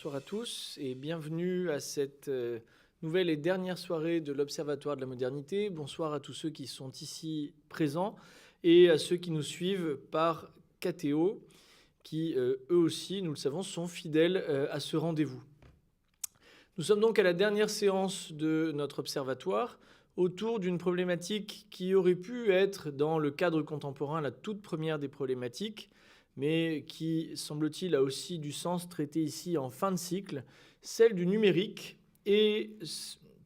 bonsoir à tous et bienvenue à cette nouvelle et dernière soirée de l'Observatoire de la modernité. Bonsoir à tous ceux qui sont ici présents et à ceux qui nous suivent par KTO, qui eux aussi, nous le savons, sont fidèles à ce rendez-vous. Nous sommes donc à la dernière séance de notre observatoire autour d'une problématique qui aurait pu être, dans le cadre contemporain, la toute première des problématiques, mais qui, semble-t-il, a aussi du sens traité ici en fin de cycle, celle du numérique et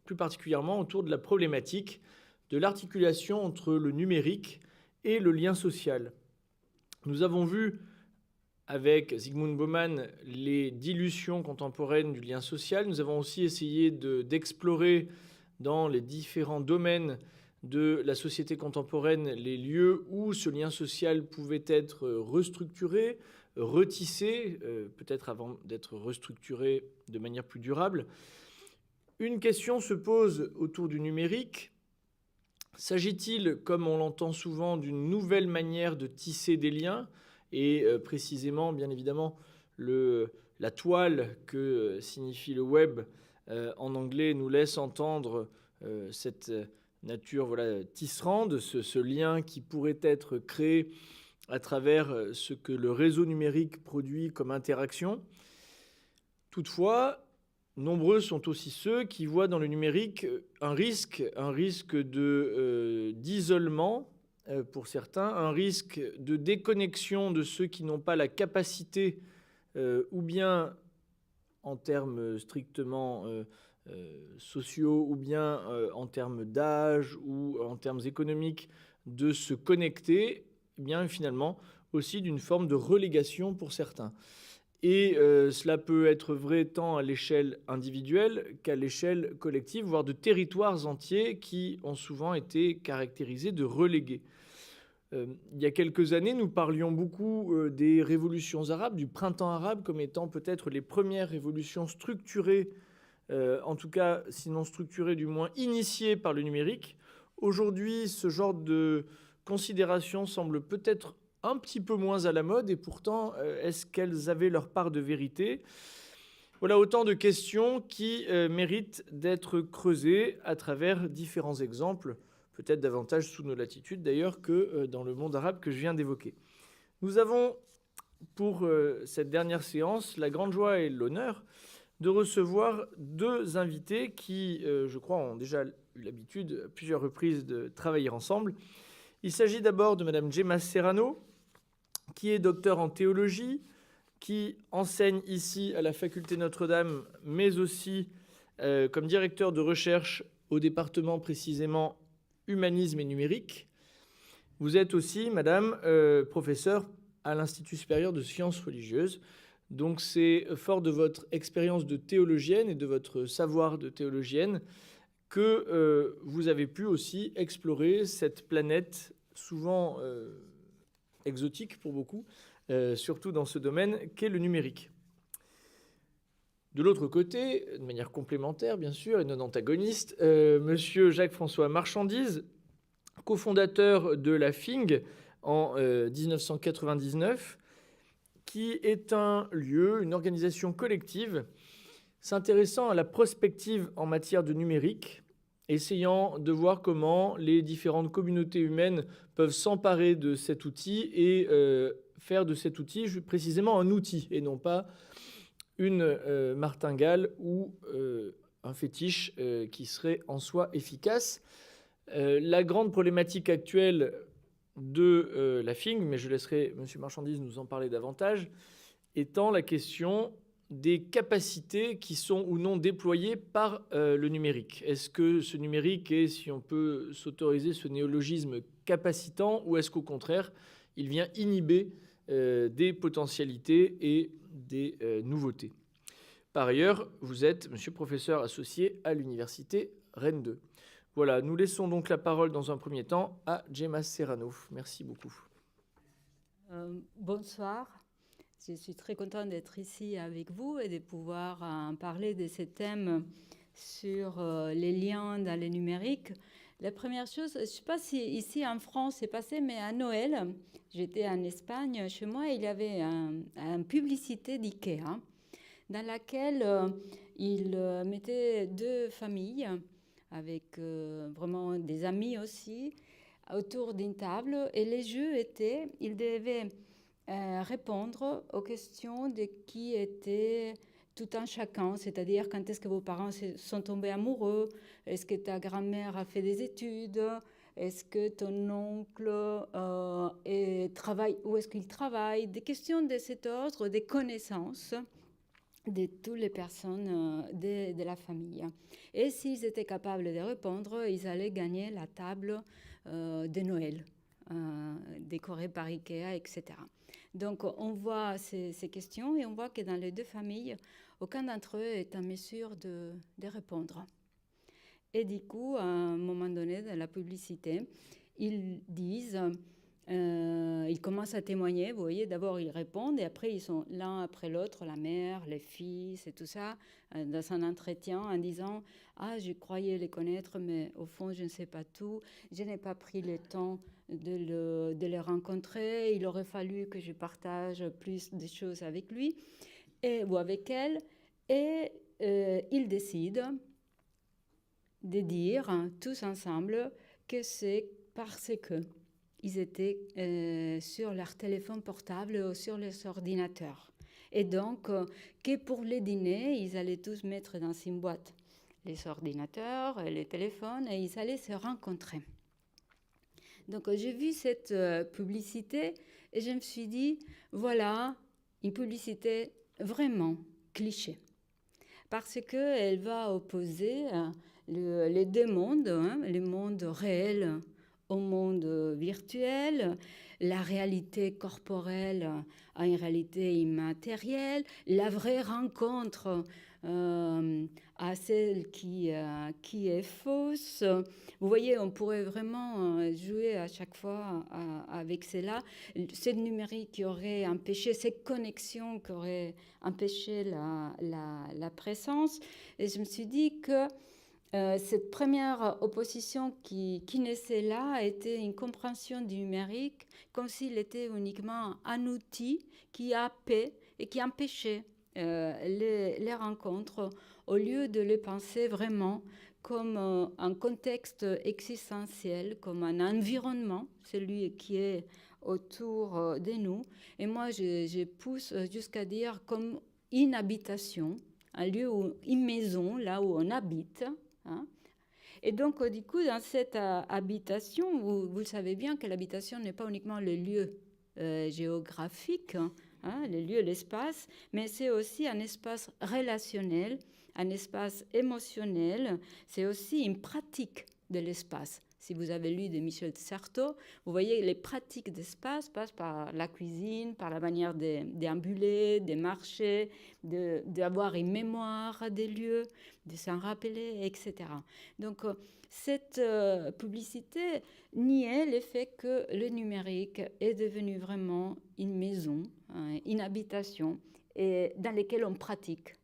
plus particulièrement autour de la problématique de l'articulation entre le numérique et le lien social. Nous avons vu avec Zygmunt Bauman les dilutions contemporaines du lien social. Nous avons aussi essayé d'explorer dans les différents domaines de la société contemporaine les lieux où ce lien social pouvait être restructuré, retissé, peut-être avant d'être restructuré de manière plus durable. Une question se pose autour du numérique. S'agit-il, comme on l'entend souvent, d'une nouvelle manière de tisser des liens ? Et précisément, bien évidemment, la toile que signifie le web en anglais nous laisse entendre cette nature tisserande, ce lien qui pourrait être créé à travers ce que le réseau numérique produit comme interaction. Toutefois, nombreux sont aussi ceux qui voient dans le numérique un risque d'isolement pour certains, un risque de déconnexion de ceux qui n'ont pas la capacité, ou bien en termes strictement sociaux, ou bien en termes d'âge, ou en termes économiques, de se connecter, et bien finalement aussi d'une forme de relégation pour certains. Et cela peut être vrai tant à l'échelle individuelle qu'à l'échelle collective, voire de territoires entiers qui ont souvent été caractérisés de relégués. Il y a quelques années, nous parlions beaucoup des révolutions arabes, du printemps arabe, comme étant peut-être les premières révolutions structurées, en tout cas, sinon structurées, du moins initiées par le numérique. Aujourd'hui, ce genre de considération semble peut-être un petit peu moins à la mode, et pourtant, est-ce qu'elles avaient leur part de vérité ? Voilà autant de questions qui méritent d'être creusées à travers différents exemples, peut-être davantage sous nos latitudes d'ailleurs que dans le monde arabe que je viens d'évoquer. Nous avons, pour cette dernière séance, la grande joie et l'honneur de recevoir deux invités qui, je crois, ont déjà eu l'habitude à plusieurs reprises de travailler ensemble. Il s'agit d'abord de Madame Gemma Serrano, qui est docteur en théologie, qui enseigne ici à la faculté Notre-Dame, mais aussi comme directeur de recherche au département précisément humanisme et numérique. Vous êtes aussi, madame, professeure à l'Institut supérieur de sciences religieuses. Donc c'est fort de votre expérience de théologienne et de votre savoir de théologienne que vous avez pu aussi explorer cette planète souvent exotique pour beaucoup, surtout dans ce domaine qu'est le numérique. De l'autre côté, de manière complémentaire bien sûr et non antagoniste, monsieur Jacques-François Marchandise, cofondateur de la FING en 1999, qui est un lieu, une organisation collective s'intéressant à la prospective en matière de numérique, essayant de voir comment les différentes communautés humaines peuvent s'emparer de cet outil et faire de cet outil précisément un outil et non pas une martingale ou un fétiche qui serait en soi efficace. La grande problématique actuelle de la FING, mais je laisserai M. Marchandise nous en parler davantage, étant la question des capacités qui sont ou non déployées par le numérique. Est-ce que ce numérique est, si on peut s'autoriser ce néologisme, capacitant, ou est-ce qu'au contraire, il vient inhiber des potentialités et des nouveautés ? Par ailleurs, vous êtes, monsieur professeur associé à l'université Rennes 2. Voilà, nous laissons donc la parole dans un premier temps à Gemma Serrano. Merci beaucoup. Bonsoir. Je suis très contente d'être ici avec vous et de pouvoir parler de ces thèmes sur les liens dans le numérique. La première chose, je ne sais pas si ici en France c'est passé, mais à Noël, j'étais en Espagne chez moi et il y avait une publicité d'IKEA. dans laquelle il mettait deux familles avec vraiment des amis aussi autour d'une table. Et les jeux étaient, ils devaient répondre aux questions de qui était tout un chacun, c'est-à-dire quand est-ce que vos parents sont tombés amoureux, est-ce que ta grand-mère a fait des études, est-ce que ton oncle travaille, où est-ce qu'il travaille, des questions de cet ordre, des connaissances de toutes les personnes de la famille. Et s'ils étaient capables de répondre, ils allaient gagner la table de Noël, décorée par Ikea, etc. Donc on voit ces questions et on voit que dans les deux familles, aucun d'entre eux est en mesure de répondre. Et du coup, à un moment donné, dans la publicité, ils disent, ils commencent à témoigner, vous voyez, d'abord ils répondent et après ils sont l'un après l'autre, la mère, les fils et tout ça, dans un entretien en disant « Ah, je croyais les connaître, mais au fond, je ne sais pas tout, je n'ai pas pris le temps de les rencontrer, il aurait fallu que je partage plus de choses avec lui ou avec elle. » Et ils décident de dire tous ensemble que c'est parce que ils étaient sur leur téléphone portable ou sur leurs ordinateurs. Et donc, que pour les dîners, ils allaient tous mettre dans une boîte les ordinateurs, les téléphones, et ils allaient se rencontrer. Donc, j'ai vu cette publicité et je me suis dit, voilà, une publicité vraiment cliché. Parce qu'elle va opposer les deux mondes, le monde réel au monde virtuel, la réalité corporelle à une réalité immatérielle, la vraie rencontre à celle qui est fausse. Vous voyez, on pourrait vraiment jouer à chaque fois avec cela. Ce numérique qui aurait empêché, ces connexions qui auraient empêché la présence. Et je me suis dit que cette première opposition qui naissait là était une compréhension du numérique comme s'il était uniquement un outil qui happait et qui empêchait les rencontres au lieu de les penser vraiment comme un contexte existentiel, comme un environnement, celui qui est autour de nous. Et moi, je pousse jusqu'à dire comme une habitation, un lieu, une maison, là où on habite. Et donc, du coup, dans cette habitation, vous le savez bien que l'habitation n'est pas uniquement le lieu géographique, le lieu, l'espace, mais c'est aussi un espace relationnel, un espace émotionnel, c'est aussi une pratique de l'espace. Si vous avez lu de Michel de Certeau, vous voyez les pratiques d'espace passent par la cuisine, par la manière de déambuler, de marcher, d'avoir une mémoire des lieux, de s'en rappeler, etc. Donc, cette publicité niait le fait que le numérique est devenu vraiment une maison, une habitation, et dans laquelle on pratique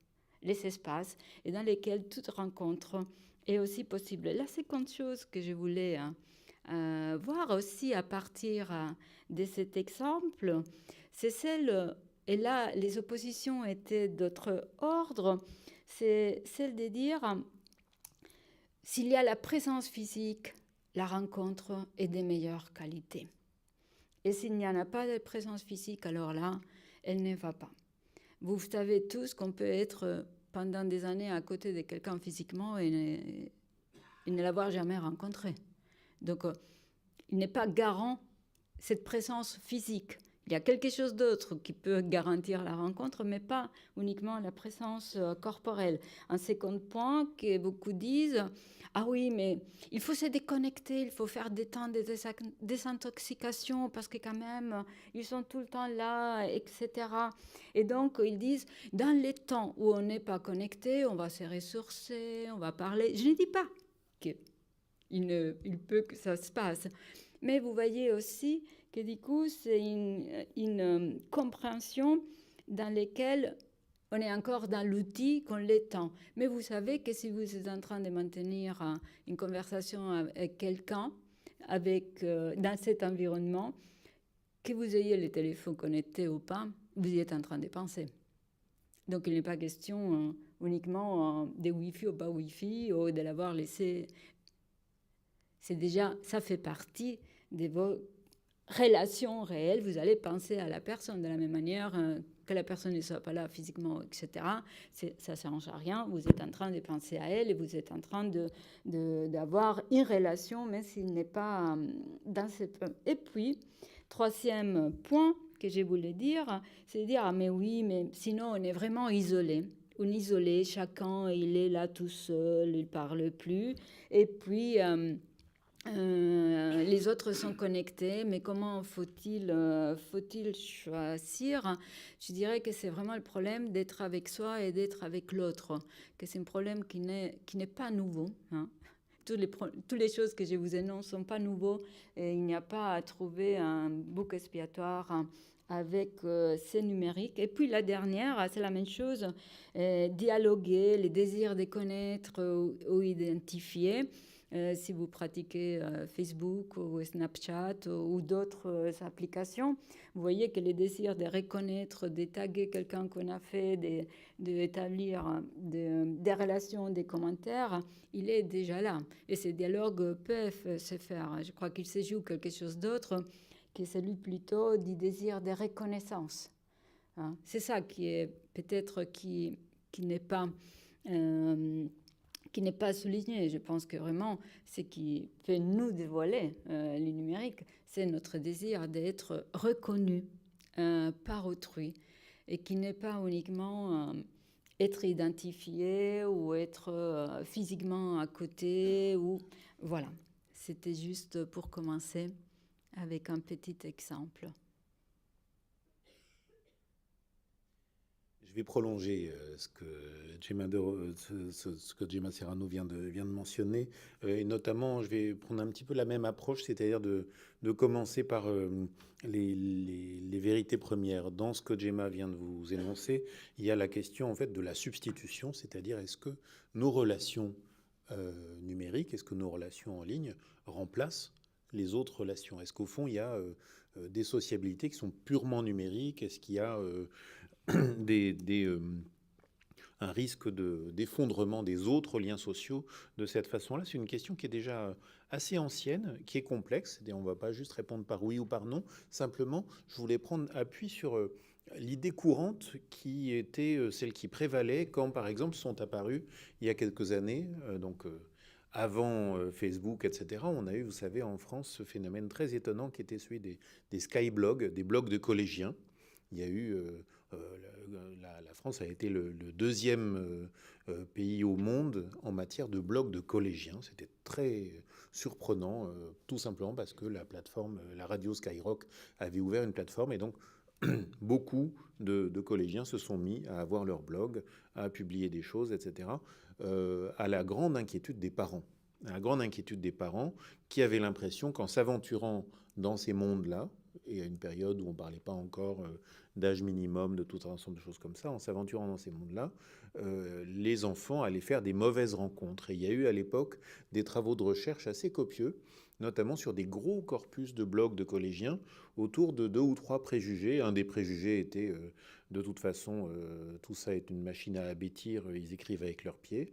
les espaces et dans lesquels toute rencontre est aussi possible. La seconde chose que je voulais voir aussi à partir de cet exemple, c'est celle, et là les oppositions étaient d'autre ordre, c'est celle de dire s'il y a la présence physique, la rencontre est de meilleure qualité. Et s'il n'y en a pas de présence physique, alors là, elle ne va pas. Vous savez tous qu'on peut être pendant des années à côté de quelqu'un physiquement et ne l'avoir jamais rencontré. Donc, il n'est pas garant cette présence physique. Il y a quelque chose d'autre qui peut garantir la rencontre, mais pas uniquement la présence corporelle. Un second point que beaucoup disent, ah oui, mais il faut se déconnecter, il faut faire des temps de désintoxication parce que quand même, ils sont tout le temps là, etc. Et donc, ils disent, dans les temps où on n'est pas connecté, on va se ressourcer, on va parler. Je ne dis pas qu'il peut que ça se passe. Mais vous voyez aussi que du coup, c'est une compréhension dans laquelle on est encore dans l'outil qu'on l'étend. Mais vous savez que si vous êtes en train de maintenir une conversation avec quelqu'un, dans cet environnement, que vous ayez le téléphone connecté ou pas, vous y êtes en train de penser. Donc, il n'est pas question uniquement des Wi-Fi ou pas Wi-Fi ou de l'avoir laissé. C'est déjà, ça fait partie de vos relations réelles. Vous allez penser à la personne de la même manière que la personne ne soit pas là physiquement, etc. Ça ne change à rien. Vous êtes en train de penser à elle et vous êtes en train d'avoir une relation, mais s'il n'est pas dans ce... Et puis, troisième point que je voulais dire, c'est de dire, ah mais oui, mais sinon on est vraiment isolé. On est isolé, chacun il est là tout seul, il ne parle plus. Et puis... les autres sont connectés, mais comment faut-il choisir? Je dirais que c'est vraiment le problème d'être avec soi et d'être avec l'autre, que c'est un problème qui n'est pas nouveau. Hein. Toutes les choses que je vous énonce ne sont pas nouveaux et il n'y a pas à trouver un bouc expiatoire avec ces numériques. Et puis la dernière, c'est la même chose, dialoguer, les désirs de connaître ou identifier. Si vous pratiquez Facebook ou Snapchat ou d'autres applications, vous voyez que les désirs de reconnaître, de taguer quelqu'un qu'on a fait, d'établir des relations, des commentaires, il est déjà là. Et ces dialogues peuvent se faire. Je crois qu'il se joue quelque chose d'autre, qui est celui plutôt du désir de reconnaissance. Hein. C'est ça qui est peut-être qui n'est pas... qui n'est pas souligné. Je pense que vraiment, ce qui fait nous dévoiler le numérique, c'est notre désir d'être reconnu par autrui et qui n'est pas uniquement être identifié ou être physiquement à côté. Voilà, c'était juste pour commencer avec un petit exemple. Je vais prolonger ce que Gemma Serrano vient de mentionner. Et notamment, je vais prendre un petit peu la même approche, c'est-à-dire de commencer par les vérités premières. Dans ce que Gemma vient de vous énoncer, il y a la question en fait de la substitution, c'est-à-dire est-ce que nos relations numériques, est-ce que nos relations en ligne remplacent les autres relations? Est-ce qu'au fond, il y a des sociabilités qui sont purement numériques? Est-ce qu'il y a un risque d'effondrement des autres liens sociaux de cette façon-là? C'est une question qui est déjà assez ancienne, qui est complexe. Et on ne va pas juste répondre par oui ou par non. Simplement, je voulais prendre appui sur l'idée courante qui était celle qui prévalait quand, par exemple, sont apparus il y a quelques années, avant Facebook, etc., on a eu, vous savez, en France, ce phénomène très étonnant qui était celui des skyblogs, des blogs de collégiens. Il y a eu... la France a été le deuxième pays au monde en matière de blogs de collégiens. C'était très surprenant, tout simplement parce que la plateforme, la radio Skyrock avait ouvert une plateforme et donc beaucoup de collégiens se sont mis à avoir leur blog, à publier des choses, etc., à la grande inquiétude des parents. À la grande inquiétude des parents qui avaient l'impression qu'en s'aventurant dans ces mondes-là, et à une période où on ne parlait pas encore d'âge minimum, de tout un ensemble de choses comme ça, en s'aventurant dans ces mondes-là, les enfants allaient faire des mauvaises rencontres. Et il y a eu à l'époque des travaux de recherche assez copieux, notamment sur des gros corpus de blogs de collégiens autour de 2 ou 3 préjugés. Un des préjugés était, de toute façon, tout ça est une machine à abêtir, ils écrivent avec leurs pieds.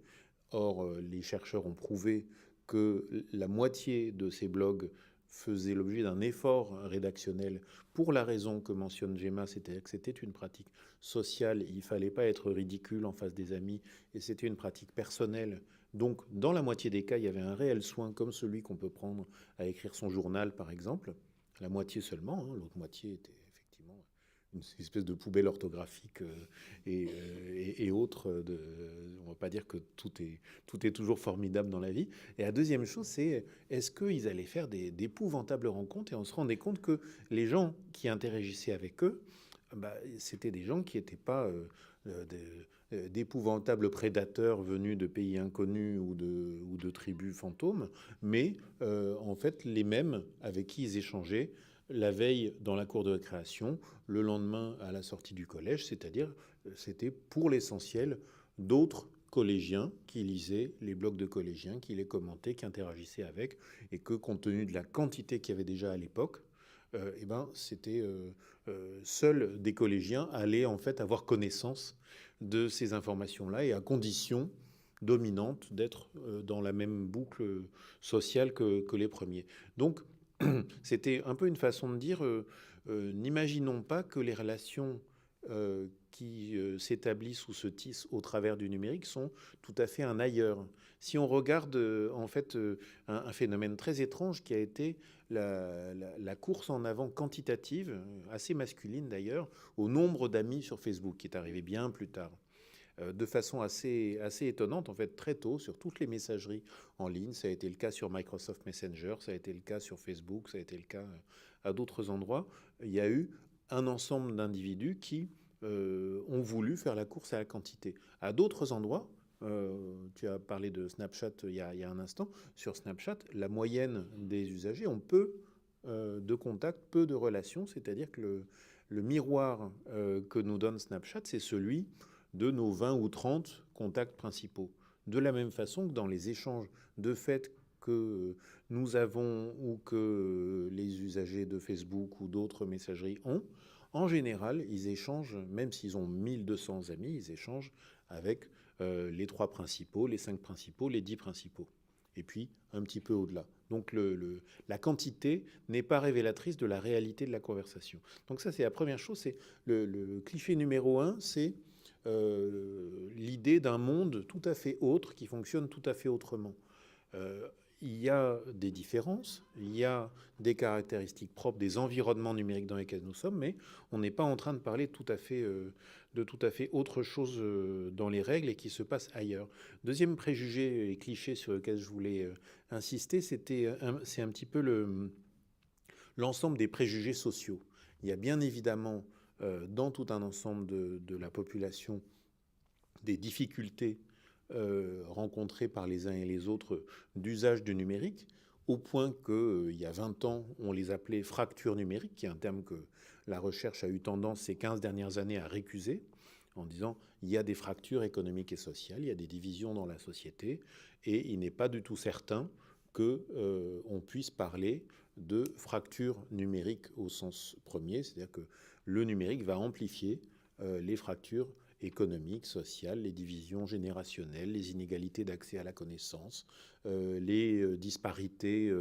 Or, les chercheurs ont prouvé que la moitié de ces blogs faisait l'objet d'un effort rédactionnel pour la raison que mentionne Gemma, c'est-à-dire que c'était une pratique sociale, il ne fallait pas être ridicule en face des amis, et c'était une pratique personnelle. Donc, dans la moitié des cas, il y avait un réel soin, comme celui qu'on peut prendre à écrire son journal, par exemple. La moitié seulement, hein, l'autre moitié était effectivement une espèce de poubelle orthographique et autres. On ne va pas dire que tout est toujours formidable dans la vie. Et la deuxième chose, c'est est-ce qu'ils allaient faire d'épouvantables rencontres? Et on se rendait compte que les gens qui interagissaient avec eux, c'était des gens qui n'étaient pas d'épouvantables prédateurs venus de pays inconnus ou de tribus fantômes, mais en fait les mêmes avec qui ils échangeaient la veille dans la cour de récréation, le lendemain à la sortie du collège, c'est-à-dire c'était pour l'essentiel d'autres collégiens qui lisaient les blogs de collégiens, qui les commentaient, qui interagissaient avec, et que compte tenu de la quantité qu'il y avait déjà à l'époque, c'était seuls des collégiens allaient en fait avoir connaissance de ces informations-là, et à condition dominante d'être dans la même boucle sociale que les premiers. Donc, c'était un peu une façon de dire, n'imaginons pas que les relations qui s'établissent ou se tissent au travers du numérique sont tout à fait un ailleurs. Si on regarde en fait un phénomène très étrange qui a été la course en avant quantitative, assez masculine d'ailleurs, au nombre d'amis sur Facebook, qui est arrivé bien plus tard, de façon assez étonnante, en fait, très tôt, sur toutes les messageries en ligne. Ça a été le cas sur Microsoft Messenger, ça a été le cas sur Facebook, ça a été le cas à d'autres endroits. Il y a eu un ensemble d'individus qui ont voulu faire la course à la quantité. À d'autres endroits, tu as parlé de Snapchat il y a un instant, sur Snapchat, la moyenne des usagers ont peu de contacts, peu de relations, c'est-à-dire que le miroir que nous donne Snapchat, c'est celui de nos 20 ou 30 contacts principaux. De la même façon que dans les échanges de fait que nous avons ou que les usagers de Facebook ou d'autres messageries ont, en général, ils échangent, même s'ils ont 1200 amis, ils échangent avec les 3 principaux, les 5 principaux, les 10 principaux. Et puis, un petit peu au-delà. Donc, la quantité n'est pas révélatrice de la réalité de la conversation. Donc ça, c'est la première chose. C'est le cliché numéro 1, c'est l'idée d'un monde tout à fait autre, qui fonctionne tout à fait autrement. Il y a des différences, il y a des caractéristiques propres des environnements numériques dans lesquels nous sommes, mais on n'est pas en train de parler de tout à fait autre chose dans les règles et qui se passe ailleurs. Deuxième préjugé et cliché sur lequel je voulais insister, c'est un petit peu l'ensemble des préjugés sociaux. Il y a bien évidemment dans tout un ensemble de la population des difficultés rencontrées par les uns et les autres d'usage du numérique, au point qu'il y a 20 ans, on les appelait fractures numériques, qui est un terme que la recherche a eu tendance ces 15 dernières années à récuser, en disant il y a des fractures économiques et sociales, il y a des divisions dans la société, et il n'est pas du tout certain qu'on puisse parler de fracture numérique au sens premier, c'est-à-dire que le numérique va amplifier les fractures économiques, sociales, les divisions générationnelles, les inégalités d'accès à la connaissance, les disparités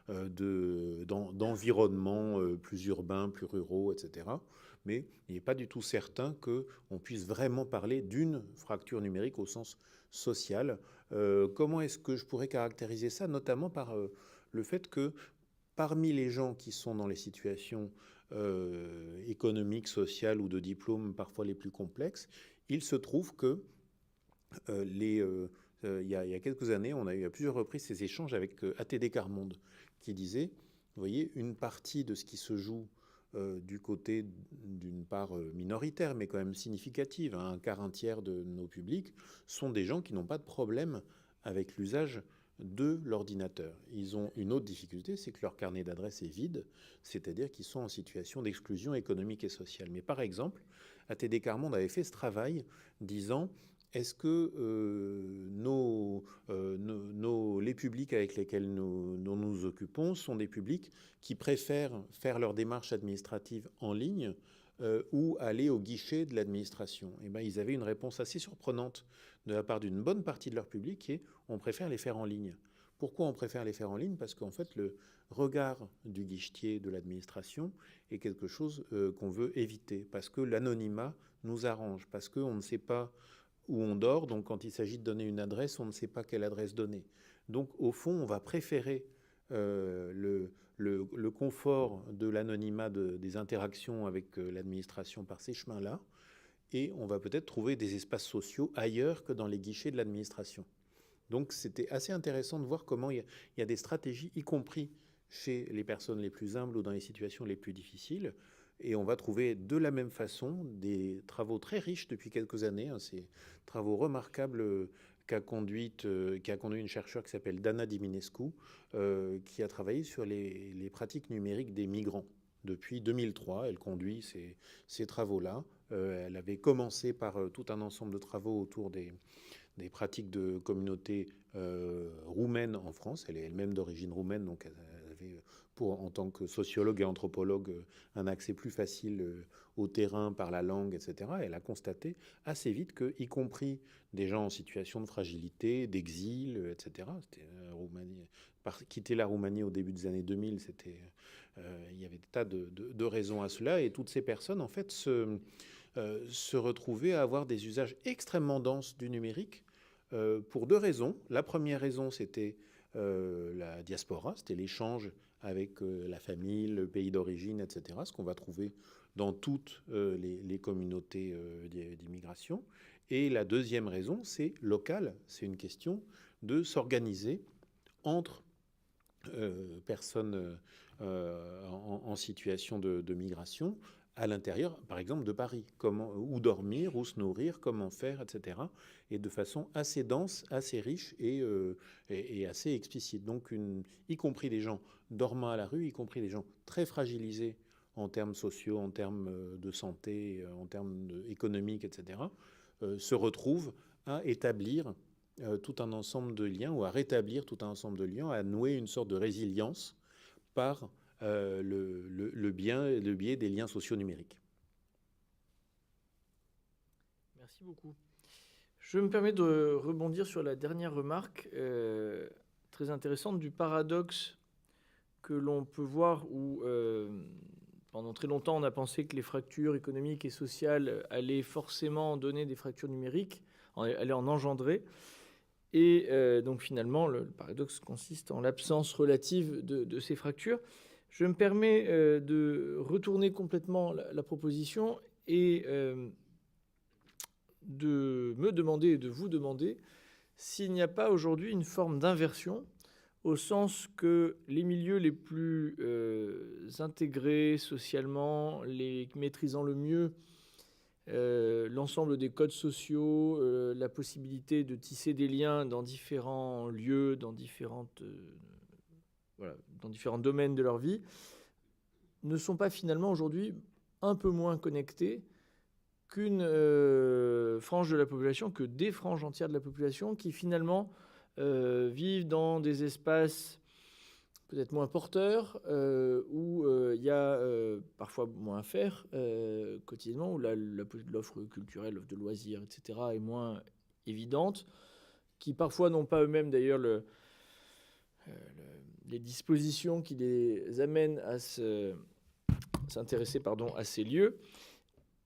d'environnements plus urbains, plus ruraux, etc. Mais il n'est pas du tout certain qu'on puisse vraiment parler d'une fracture numérique au sens social. Comment est-ce que je pourrais caractériser ça? Notamment par le fait que parmi les gens qui sont dans les situations économiques, sociales ou de diplôme parfois les plus complexes, il se trouve que il y a quelques années, on a eu à plusieurs reprises ces échanges avec ATD Quart Monde, qui disait, vous voyez, une partie de ce qui se joue du côté d'une part minoritaire, mais quand même significative, hein, un quart, un tiers de nos publics, sont des gens qui n'ont pas de problème avec l'usage de l'ordinateur. Ils ont une autre difficulté, c'est que leur carnet d'adresses est vide, c'est-à-dire qu'ils sont en situation d'exclusion économique et sociale. Mais par exemple, ATD Quart Monde avait fait ce travail disant est-ce que les publics avec lesquels nous nous occupons sont des publics qui préfèrent faire leur démarche administrative en ligne ou aller au guichet de l'administration? Et ben, ils avaient une réponse assez surprenante de la part d'une bonne partie de leur public qui est on préfère les faire en ligne. Pourquoi on préfère les faire en ligne? Parce qu'en fait, le regard du guichetier de l'administration est quelque chose qu'on veut éviter, parce que l'anonymat nous arrange, parce qu'on ne sait pas où on dort, donc quand il s'agit de donner une adresse, on ne sait pas quelle adresse donner. Donc au fond, on va préférer le confort de l'anonymat des interactions avec l'administration par ces chemins-là, et on va peut-être trouver des espaces sociaux ailleurs que dans les guichets de l'administration. Donc c'était assez intéressant de voir comment il y a des stratégies, y compris chez les personnes les plus humbles ou dans les situations les plus difficiles. Et on va trouver de la même façon des travaux très riches depuis quelques années, hein, ces travaux remarquables qu'a conduit une chercheure qui s'appelle Dana Diminescu, qui a travaillé sur les pratiques numériques des migrants. Depuis 2003, elle conduit ces travaux-là. Elle avait commencé par tout un ensemble de travaux autour des pratiques de communautés roumaines en France. Elle est elle-même d'origine roumaine, donc elle avait en tant que sociologue et anthropologue, un accès plus facile au terrain par la langue, etc. Elle a constaté assez vite que, y compris des gens en situation de fragilité, d'exil, etc. Quitter la Roumanie au début des années 2000, il y avait des tas de raisons à cela, et toutes ces personnes, en fait, se retrouvaient à avoir des usages extrêmement denses du numérique pour deux raisons. La première raison, c'était la diaspora, c'était l'échange avec la famille, le pays d'origine, etc., ce qu'on va trouver dans toutes les communautés d'immigration. Et la deuxième raison, c'est local, c'est une question de s'organiser entre personnes en situation de migration à l'intérieur, par exemple, de Paris. Où dormir, où se nourrir, comment faire, etc. Et de façon assez dense, assez riche et assez explicite. Donc, y compris les gens dormant à la rue, y compris les gens très fragilisés en termes sociaux, en termes de santé, en termes économiques, etc., se retrouvent à établir tout un ensemble de liens, ou à rétablir tout un ensemble de liens, à nouer une sorte de résilience par le biais des liens sociaux numériques. Merci beaucoup. Je me permets de rebondir sur la dernière remarque très intéressante du paradoxe que l'on peut voir où pendant très longtemps on a pensé que les fractures économiques et sociales allaient forcément donner des fractures numériques, allaient en engendrer. Et donc finalement, le paradoxe consiste en l'absence relative de ces fractures. Je me permets de retourner complètement la proposition et de me demander et de vous demander s'il n'y a pas aujourd'hui une forme d'inversion, au sens que les milieux les plus intégrés socialement, les maîtrisant le mieux l'ensemble des codes sociaux, la possibilité de tisser des liens dans différents lieux, dans différents domaines de leur vie, ne sont pas finalement aujourd'hui un peu moins connectés qu'une frange de la population, que des franges entières de la population qui finalement vivent dans des espaces peut-être moins porteurs, où il y a parfois moins à faire quotidiennement, où l'offre culturelle, l'offre de loisirs, etc., est moins évidente, qui parfois n'ont pas eux-mêmes d'ailleurs les dispositions qui les amènent à s'intéresser à ces lieux.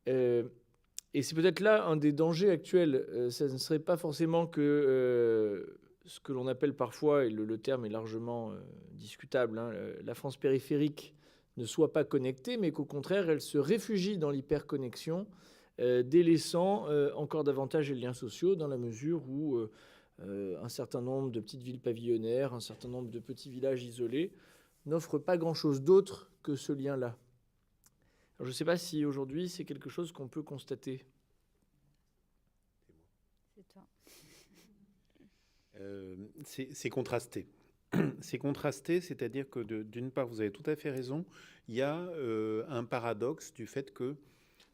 Et c'est peut-être là un des dangers actuels. Ça ne serait pas forcément que ce que l'on appelle parfois, et le terme est largement discutable, la France périphérique ne soit pas connectée, mais qu'au contraire, elle se réfugie dans l'hyperconnexion, délaissant encore davantage les liens sociaux, dans la mesure où un certain nombre de petites villes pavillonnaires, un certain nombre de petits villages isolés n'offrent pas grand-chose d'autre que ce lien-là. Alors, je ne sais pas si aujourd'hui c'est quelque chose qu'on peut constater. C'est toi. C'est contrasté. C'est contrasté, c'est-à-dire que d'une part, vous avez tout à fait raison, il y a un paradoxe du fait que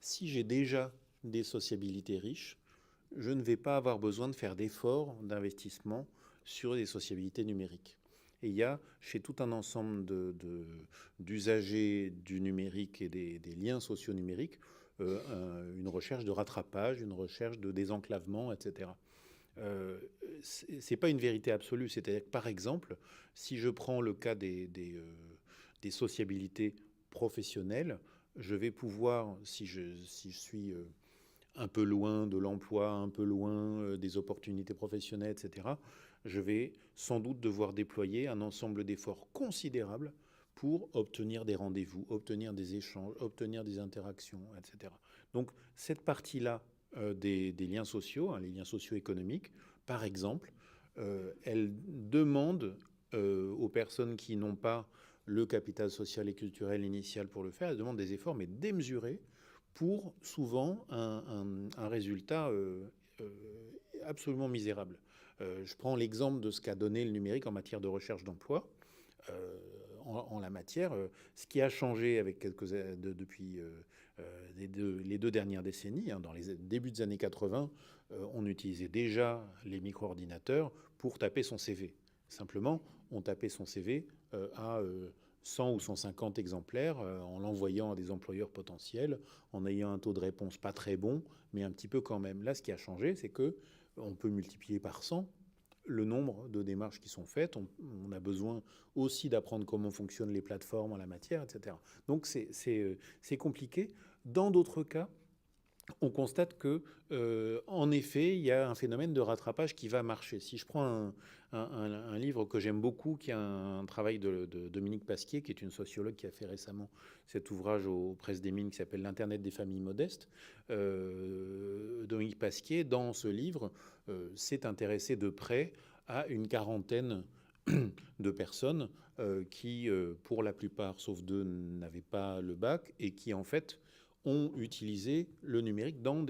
si j'ai déjà des sociabilités riches, je ne vais pas avoir besoin de faire d'efforts d'investissement sur des sociabilités numériques. Et il y a chez tout un ensemble d'usagers du numérique et des liens sociaux numériques une recherche de rattrapage, une recherche de désenclavement, etc. C'est pas une vérité absolue. C'est-à-dire que, par exemple, si je prends le cas des sociabilités professionnelles, je vais pouvoir, si je suis un peu loin de l'emploi, un peu loin des opportunités professionnelles, etc., je vais sans doute devoir déployer un ensemble d'efforts considérables pour obtenir des rendez-vous, obtenir des échanges, obtenir des interactions, etc. Donc cette partie-là des liens sociaux, les liens socio-économiques, par exemple, elle demande aux personnes qui n'ont pas le capital social et culturel initial pour le faire, elle demande des efforts, mais démesurés, pour souvent un résultat absolument misérable. Je prends l'exemple de ce qu'a donné le numérique en matière de recherche d'emploi. En la matière, ce qui a changé avec depuis les deux dernières décennies, dans les débuts des années 80, on utilisait déjà les micro-ordinateurs pour taper son CV. Simplement, on tapait son CV à 100 ou 150 exemplaires en l'envoyant à des employeurs potentiels, en ayant un taux de réponse pas très bon, mais un petit peu quand même. Là, ce qui a changé, c'est que on peut multiplier par 100 le nombre de démarches qui sont faites. On a besoin aussi d'apprendre comment fonctionnent les plateformes en la matière, etc. Donc c'est compliqué. Dans d'autres cas, on constate que, en effet, il y a un phénomène de rattrapage qui va marcher. Si je prends un livre que j'aime beaucoup, qui est un travail de Dominique Pasquier, qui est une sociologue qui a fait récemment cet ouvrage aux Presses des Mines qui s'appelle «L'Internet des familles modestes», Dominique Pasquier, dans ce livre, s'est intéressé de près à une quarantaine de personnes qui, pour la plupart, sauf deux, n'avaient pas le bac et qui, en fait, ont utilisé le numérique dans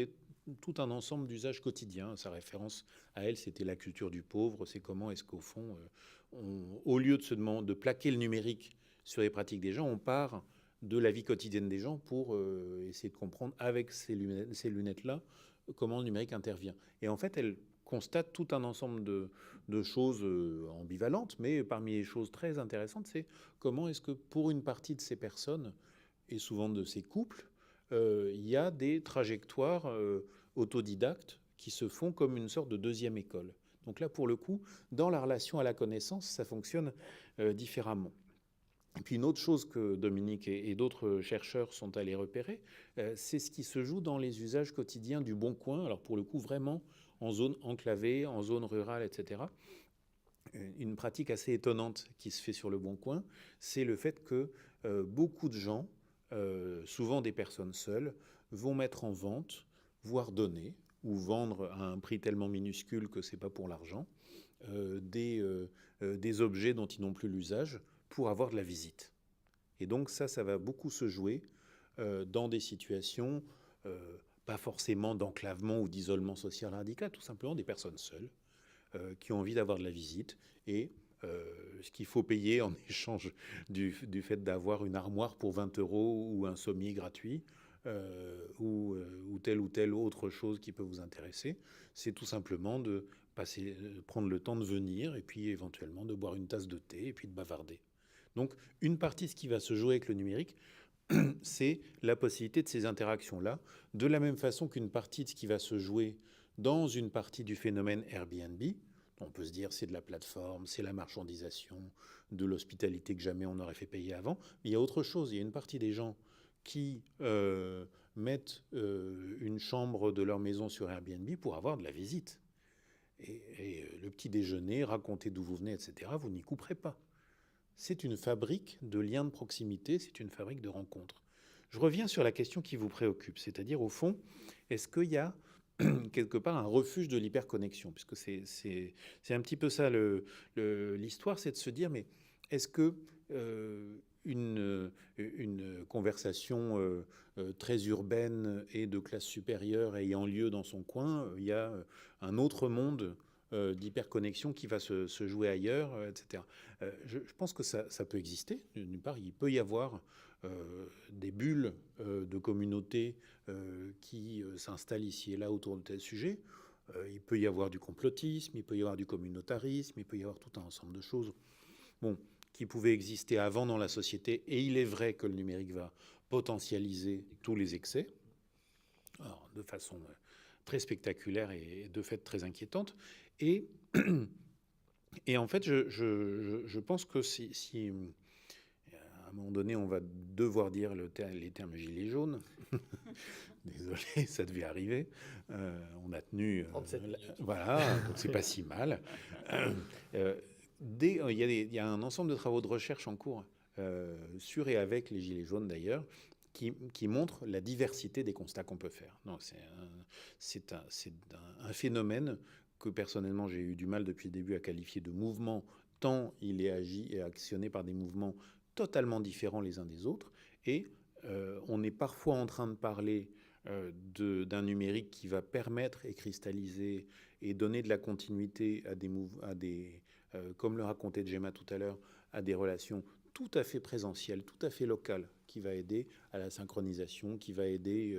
tout un ensemble d'usages quotidiens. Sa référence à elle, c'était la culture du pauvre. C'est comment est-ce qu'au fond, au lieu de plaquer le numérique sur les pratiques des gens, on part de la vie quotidienne des gens pour essayer de comprendre avec ces lunettes-là comment le numérique intervient. Et en fait, elle constate tout un ensemble de choses ambivalentes, mais parmi les choses très intéressantes, c'est comment est-ce que pour une partie de ces personnes, et souvent de ces couples, il y a des trajectoires autodidactes qui se font comme une sorte de deuxième école. Donc là, pour le coup, dans la relation à la connaissance, ça fonctionne différemment. Et puis une autre chose que Dominique et d'autres chercheurs sont allés repérer, c'est ce qui se joue dans les usages quotidiens du Bon Coin. Alors pour le coup, vraiment en zone enclavée, en zone rurale, etc. Une pratique assez étonnante qui se fait sur le Bon Coin, c'est le fait que beaucoup de gens, souvent des personnes seules, vont mettre en vente, voire donner, ou vendre à un prix tellement minuscule que c'est pas pour l'argent, des objets dont ils n'ont plus l'usage pour avoir de la visite. Et donc ça va beaucoup se jouer dans des situations pas forcément d'enclavement ou d'isolement social radical, tout simplement des personnes seules qui ont envie d'avoir de la visite et ce qu'il faut payer en échange du fait d'avoir une armoire pour 20 € ou un sommier gratuit ou telle autre chose qui peut vous intéresser, c'est tout simplement de prendre le temps de venir et puis éventuellement de boire une tasse de thé et puis de bavarder. Donc une partie de ce qui va se jouer avec le numérique, c'est la possibilité de ces interactions-là, de la même façon qu'une partie de ce qui va se jouer dans une partie du phénomène Airbnb. On peut se dire c'est de la plateforme, c'est la marchandisation, de l'hospitalité que jamais on n'aurait fait payer avant. Mais il y a autre chose, il y a une partie des gens qui mettent une chambre de leur maison sur Airbnb pour avoir de la visite. Et le petit déjeuner, raconter d'où vous venez, etc., vous n'y couperez pas. C'est une fabrique de liens de proximité, c'est une fabrique de rencontres. Je reviens sur la question qui vous préoccupe, c'est-à-dire au fond, est-ce qu'il y a quelque part un refuge de l'hyperconnexion, puisque c'est un petit peu ça l'histoire, c'est de se dire, mais est-ce que une conversation très urbaine et de classe supérieure ayant lieu dans son coin, il y a un autre monde d'hyperconnexion qui va se jouer ailleurs, etc. Je pense que ça peut exister. D'une part, il peut y avoir des bulles de communautés qui s'installent ici et là autour de tel sujet. Il peut y avoir du complotisme, il peut y avoir du communautarisme, il peut y avoir tout un ensemble de choses qui pouvaient exister avant dans la société. Et il est vrai que le numérique va potentialiser tous les excès, alors, de façon très spectaculaire et de fait très inquiétante. Et en fait, je pense que si à un moment donné, on va devoir dire les termes gilets jaunes. Désolé, ça devait arriver. On a tenu... 37 minutes. Voilà, donc c'est pas si mal. Il y a un ensemble de travaux de recherche en cours, sur et avec les gilets jaunes d'ailleurs, qui montrent la diversité des constats qu'on peut faire. C'est un phénomène que personnellement j'ai eu du mal depuis le début à qualifier de mouvement, tant il est agi et actionné par des mouvements totalement différents les uns des autres. Et on est parfois en train de parler d'un numérique qui va permettre et cristalliser et donner de la continuité à des comme le racontait Gemma tout à l'heure, à des relations tout à fait présentielles, tout à fait locales, qui va aider à la synchronisation, qui va aider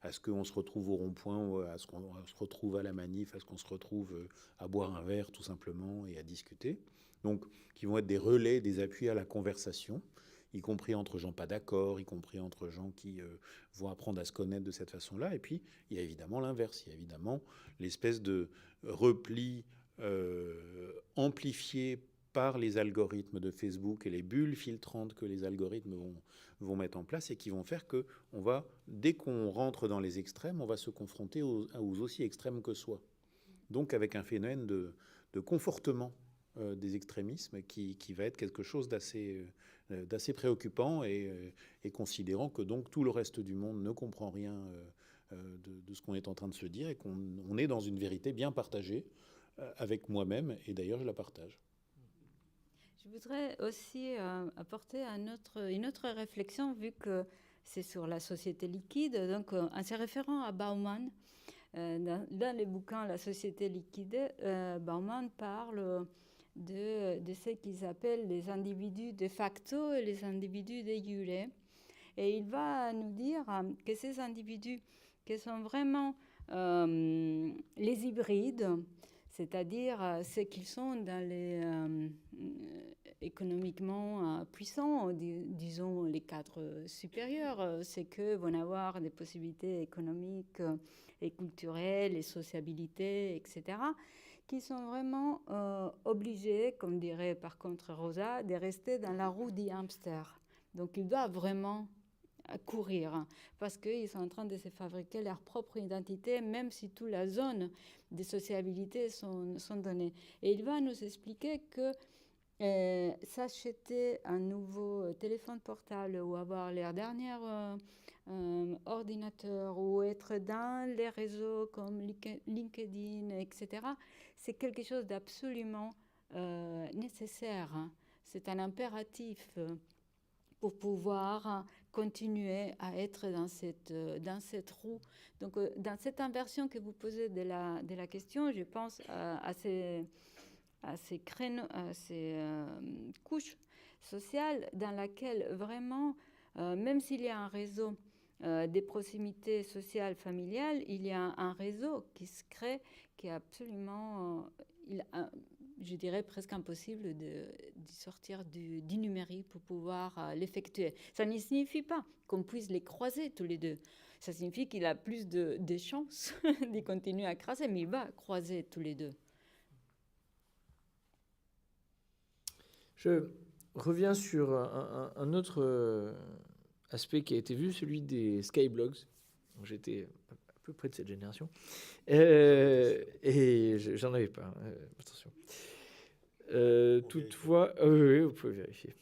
à ce qu'on se retrouve au rond-point, à ce qu'on se retrouve à la manif, à ce qu'on se retrouve à boire un verre tout simplement et à discuter. Donc, qui vont être des relais, des appuis à la conversation. y compris entre gens pas d'accord, y compris entre gens qui vont apprendre à se connaître de cette façon-là. Et puis, il y a évidemment l'inverse. Il y a évidemment l'espèce de repli amplifié par les algorithmes de Facebook et les bulles filtrantes que les algorithmes vont mettre en place et qui vont faire que dès qu'on rentre dans les extrêmes, on va se confronter aux aussi extrêmes que soi. Donc avec un phénomène de confortement des extrémismes qui va être quelque chose d'assez préoccupant et considérant que donc tout le reste du monde ne comprend rien de ce qu'on est en train de se dire et qu'on est dans une vérité bien partagée avec moi-même, et d'ailleurs je la partage. Je voudrais aussi apporter une autre réflexion, vu que c'est sur la société liquide, donc en se référant à Bauman. Dans les bouquins La société liquide, Bauman parle de ce qu'ils appellent les individus de facto et les individus de jure. Et il va nous dire que ces individus qui sont vraiment les hybrides, c'est-à-dire ceux qui sont dans les économiquement puissants, disons les cadres supérieurs, c'est que vont avoir des possibilités économiques et culturelles et sociabilité, etc., qui sont vraiment obligés, comme dirait par contre Rosa, de rester dans la roue du hamster. Donc ils doivent vraiment courir parce qu'ils sont en train de se fabriquer leur propre identité, même si toute la zone de sociabilité sont données. Et il va nous expliquer que s'acheter un nouveau téléphone portable ou avoir leur dernier ordinateur ou être dans les réseaux comme LinkedIn, etc., c'est quelque chose d'absolument nécessaire. C'est un impératif pour pouvoir continuer à être dans cette roue. Donc, dans cette inversion que vous posez de la question, je pense à ces créneaux, à ces couches sociales dans lesquelles vraiment, même s'il y a un réseau des proximités sociales, familiales, il y a un réseau qui se crée, qui est absolument, je dirais, presque impossible de sortir du numérique pour pouvoir l'effectuer. Ça ne signifie pas qu'on puisse les croiser tous les deux. Ça signifie qu'il a plus de chances de continuer à croiser, mais il va croiser tous les deux. Je reviens sur un autre aspect qui a été vu, celui des skyblogs. J'étais à peu près de cette génération. Et j'en avais pas, attention. Toutefois, oui, vous pouvez vérifier.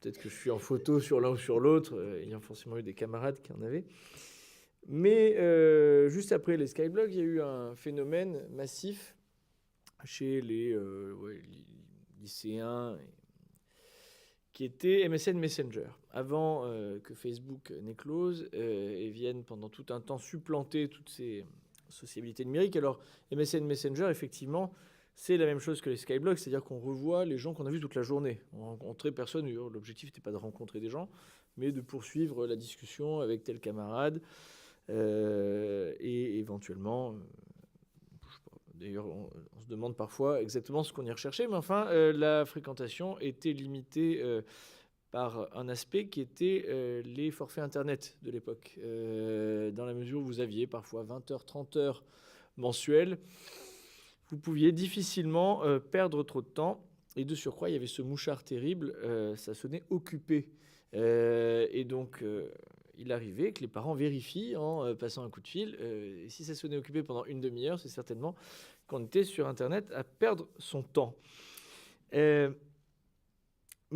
Peut-être que je suis en photo sur l'un ou sur l'autre, ayant forcément eu des camarades qui en avaient. Mais juste après les skyblogs, il y a eu un phénomène massif chez les lycéens qui était MSN Messenger. Avant que Facebook n'éclose et vienne pendant tout un temps supplanter toutes ces sociabilités numériques. Alors, MSN Messenger, effectivement, c'est la même chose que les skyblogs, c'est-à-dire qu'on revoit les gens qu'on a vus toute la journée. On rencontrait personne, l'objectif n'était pas de rencontrer des gens, mais de poursuivre la discussion avec tel camarade et éventuellement... D'ailleurs, on se demande parfois exactement ce qu'on y recherchait, mais enfin, la fréquentation était limitée par un aspect qui était les forfaits Internet de l'époque, dans la mesure où vous aviez parfois 20 heures, 30 heures mensuelles. Vous pouviez difficilement perdre trop de temps, et de surcroît, il y avait ce mouchard terrible, ça sonnait occupé. Et donc... il arrivait que les parents vérifient en passant un coup de fil. Et si ça sonnait occupé pendant une demi-heure, c'est certainement qu'on était sur Internet à perdre son temps. Mais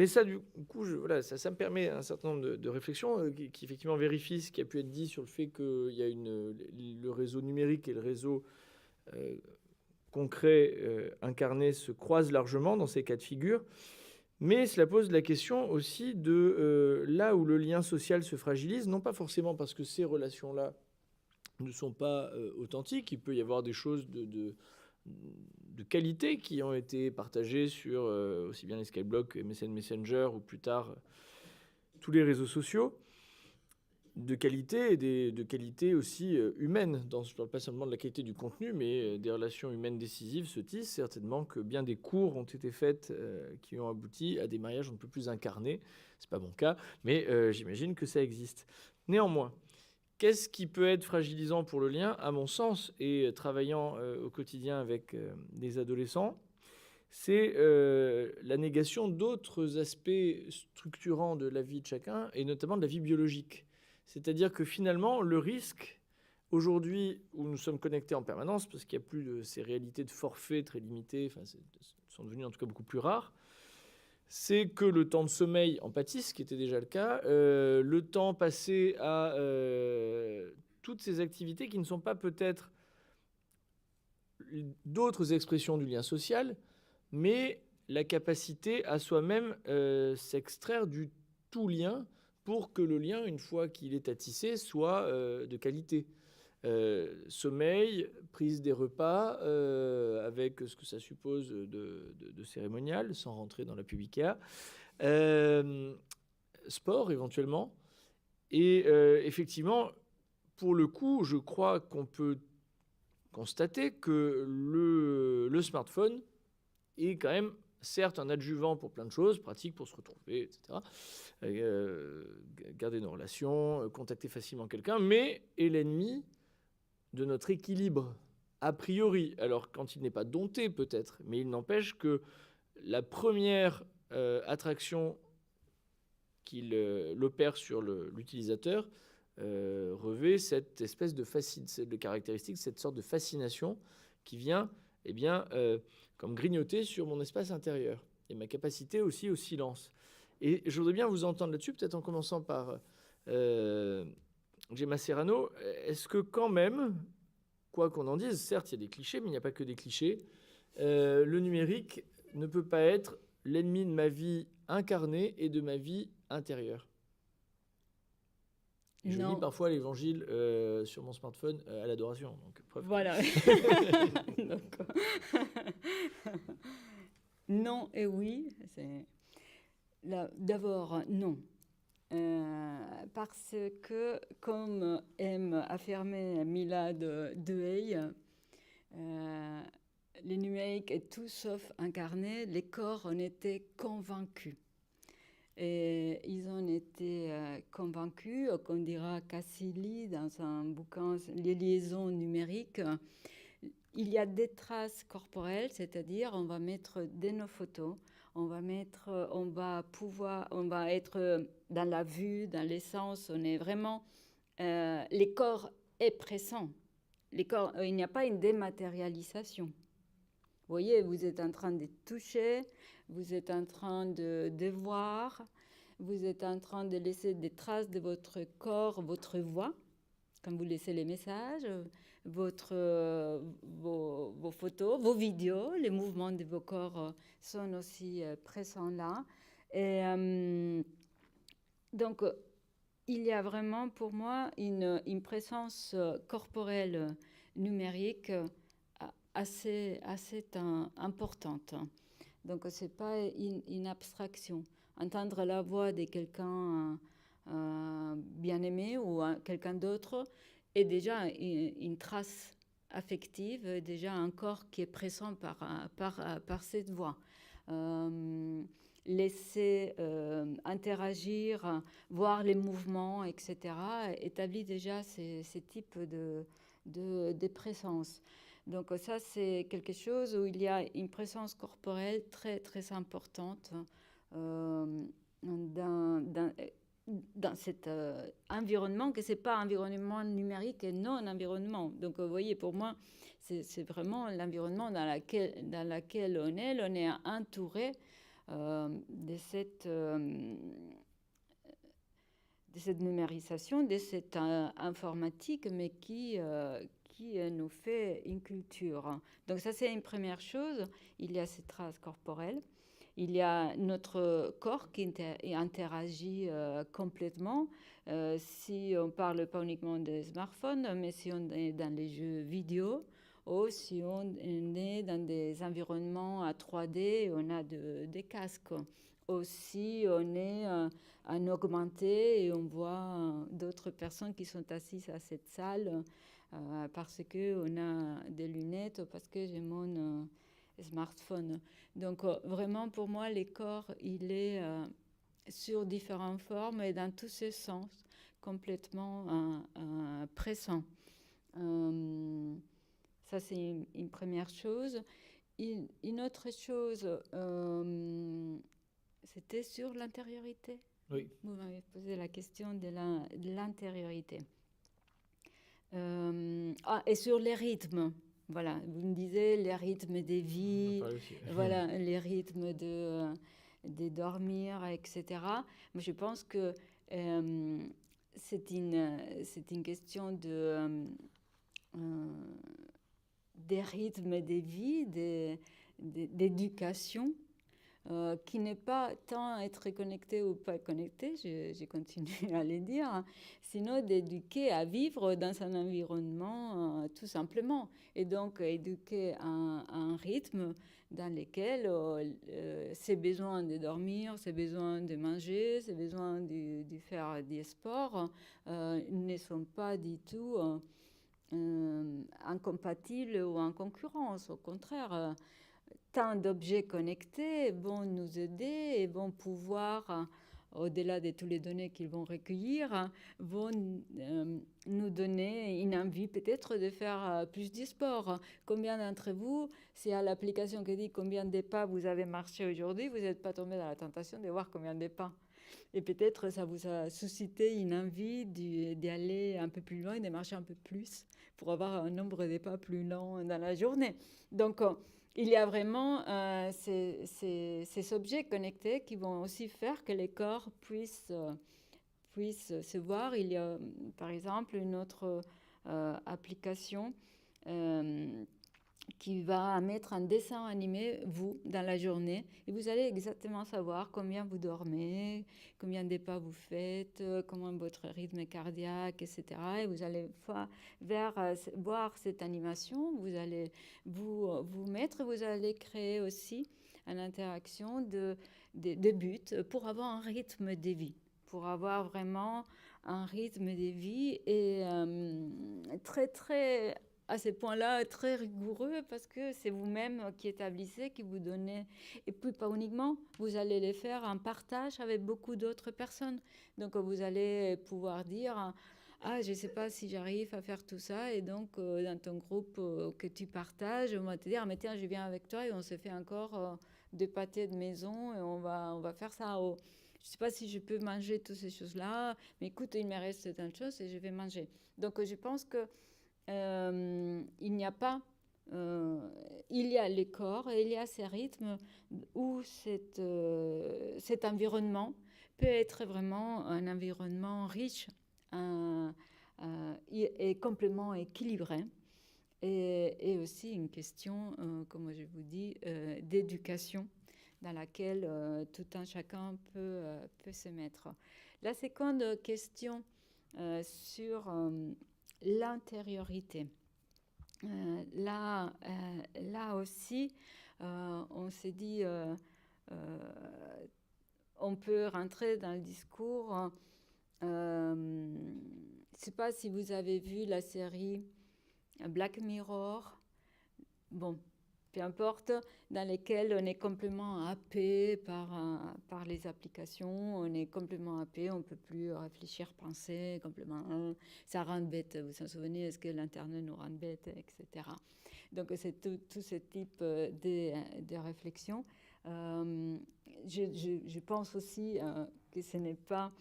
ça, du coup, ça me permet un certain nombre de réflexions qui effectivement vérifient ce qui a pu être dit sur le fait qu'il y a le réseau numérique et le réseau concret incarné se croisent largement dans ces cas de figure. Mais cela pose la question aussi de là où le lien social se fragilise, non pas forcément parce que ces relations-là ne sont pas authentiques. Il peut y avoir des choses de qualité qui ont été partagées sur aussi bien les skyblogs que MSN Messenger ou plus tard tous les réseaux sociaux. de qualité et de qualité aussi humaine. Je ne parle pas seulement de la qualité du contenu, mais des relations humaines décisives se tissent. Certainement que bien des cours ont été faits qui ont abouti à des mariages un peu plus incarnés. Ce n'est pas mon cas, mais j'imagine que ça existe. Néanmoins, qu'est-ce qui peut être fragilisant pour le lien, à mon sens, et travaillant au quotidien avec des adolescents, c'est la négation d'autres aspects structurants de la vie de chacun, et notamment de la vie biologique. C'est-à-dire que finalement, le risque, aujourd'hui, où nous sommes connectés en permanence, parce qu'il n'y a plus de ces réalités de forfait très limitées, sont devenues en tout cas beaucoup plus rares, c'est que le temps de sommeil en pâtisse, ce qui était déjà le cas, le temps passé à toutes ces activités qui ne sont pas peut-être d'autres expressions du lien social, mais la capacité à soi-même s'extraire du tout lien pour que le lien, une fois qu'il est à tisser, soit de qualité. Sommeil, prise des repas, avec ce que ça suppose de cérémonial, sans rentrer dans la pubicea, sport éventuellement. Et effectivement, pour le coup, je crois qu'on peut constater que le smartphone est quand même, certes, un adjuvant pour plein de choses, pratique pour se retrouver, etc., garder nos relations, contacter facilement quelqu'un, mais est l'ennemi de notre équilibre, a priori. Alors, quand il n'est pas dompté, peut-être, mais il n'empêche que la première attraction qu'il opère sur l'utilisateur revêt cette espèce de caractéristique, cette sorte de fascination qui vient, comme grignoter sur mon espace intérieur et ma capacité aussi au silence. Et je voudrais bien vous entendre là-dessus, peut-être en commençant par Gemma Serrano. Est-ce que quand même, quoi qu'on en dise, certes il y a des clichés, mais il n'y a pas que des clichés, le numérique ne peut pas être l'ennemi de ma vie incarnée et de ma vie intérieure? Je lis parfois l'évangile sur mon smartphone à l'adoration. Donc, preuve voilà. Non et oui. D'abord, non. Parce que, comme aime affirmer Mila Dehey, le numérique est tout sauf incarné, les corps en étaient convaincus. Et ils ont été convaincus, comme dira Cassili dans un bouquin Les liaisons numériques. Il y a des traces corporelles, c'est-à-dire on va mettre de nos photos, on va être dans la vue, dans l'essence, on est vraiment... les corps est présent. Il n'y a pas une dématérialisation. Vous voyez, vous êtes en train de toucher, vous êtes en train de voir, vous êtes en train de laisser des traces de votre corps, votre voix, quand vous laissez les messages, vos photos, vos vidéos, les mouvements de vos corps sont aussi présents là. Et donc, il y a vraiment pour moi une présence corporelle numérique assez importante. Donc, ce n'est pas une abstraction. Entendre la voix de quelqu'un bien aimé ou quelqu'un d'autre est déjà une trace affective, déjà un corps qui est présent par cette voix. Laisser interagir, voir les mouvements, etc., établit déjà ces types de présence. Donc ça, c'est quelque chose où il y a une présence corporelle très, très importante dans cet environnement, que ce n'est pas un environnement numérique et non un environnement. Donc vous voyez, pour moi, c'est vraiment l'environnement dans lequel on est entouré de cette numérisation, de cette informatique, mais qui nous fait une culture. Donc ça, c'est une première chose. Il y a ces traces corporelles. Il y a notre corps qui interagit complètement. Si on ne parle pas uniquement des smartphones, mais si on est dans les jeux vidéo, ou si on est dans des environnements à 3D, on a des casques. aussi, on est en augmenté et on voit d'autres personnes qui sont assises à cette salle parce qu'on a des lunettes ou parce que j'ai mon smartphone. Donc vraiment pour moi, les corps, il est sur différentes formes et dans tous ses sens, complètement présent. Ça, c'est une première chose. Une autre chose, c'était sur l'intériorité. Oui. Vous m'avez posé la question de l'intériorité. Et sur les rythmes. Voilà, vous me disiez les rythmes des vies, voilà, les rythmes de dormir, etc. Mais je pense que c'est une question des rythmes des vies, d'éducation, qui n'est pas tant être connecté ou pas connecté, j'ai continué à le dire, sinon d'éduquer à vivre dans un environnement tout simplement. Et donc éduquer un rythme dans lequel ses besoins de dormir, ses besoins de manger, ses besoins de faire des sports ne sont pas du tout incompatibles ou en concurrence. Au contraire, tant d'objets connectés vont nous aider et vont pouvoir, au-delà de toutes les données qu'ils vont recueillir, vont nous donner une envie peut-être de faire plus de sport. Combien d'entre vous, s'il y a l'application qui dit combien de pas vous avez marché aujourd'hui, vous n'êtes pas tombé dans la tentation de voir combien de pas. Et peut-être ça vous a suscité une envie d'aller un peu plus loin et de marcher un peu plus pour avoir un nombre de pas plus long dans la journée. Donc, il y a vraiment ces objets connectés qui vont aussi faire que les corps puissent se voir. Il y a, par exemple, une autre application qui va mettre un dessin animé, vous, dans la journée, et vous allez exactement savoir combien vous dormez, combien de pas vous faites, comment votre rythme cardiaque, etc. Et vous allez voir cette animation, vous allez vous mettre, vous allez créer aussi une interaction de buts pour avoir un rythme de vie, pour avoir vraiment un rythme de vie et très, très... à ce point-là, très rigoureux, parce que c'est vous-même qui établissez, qui vous donnez. Et puis, pas uniquement, vous allez les faire en partage avec beaucoup d'autres personnes. Donc, vous allez pouvoir dire, ah, je ne sais pas si j'arrive à faire tout ça. Et donc, dans ton groupe que tu partages, on va te dire, mais tiens, je viens avec toi et on se fait encore des pâtés de maison et on va faire ça. Je ne sais pas si je peux manger toutes ces choses-là, mais écoute, il me reste telle chose et je vais manger. Donc, je pense que il n'y a pas, il y a les corps et il y a ces rythmes où cet environnement peut être vraiment un environnement riche et complètement équilibré. Et aussi une question, comme je vous dis, d'éducation dans laquelle tout un chacun peut se mettre. La seconde question sur l'intériorité. Là aussi, on s'est dit, on peut rentrer dans le discours. Je ne sais pas si vous avez vu la série Black Mirror. Bon, peu importe, dans lesquels on est complètement happé par les applications, on est complètement happé, on ne peut plus réfléchir, penser, complètement, ça rend bête, vous vous souvenez, est-ce que l'Internet nous rend bête, etc. Donc c'est tout ce type de réflexion. Je pense aussi que ce n'est pas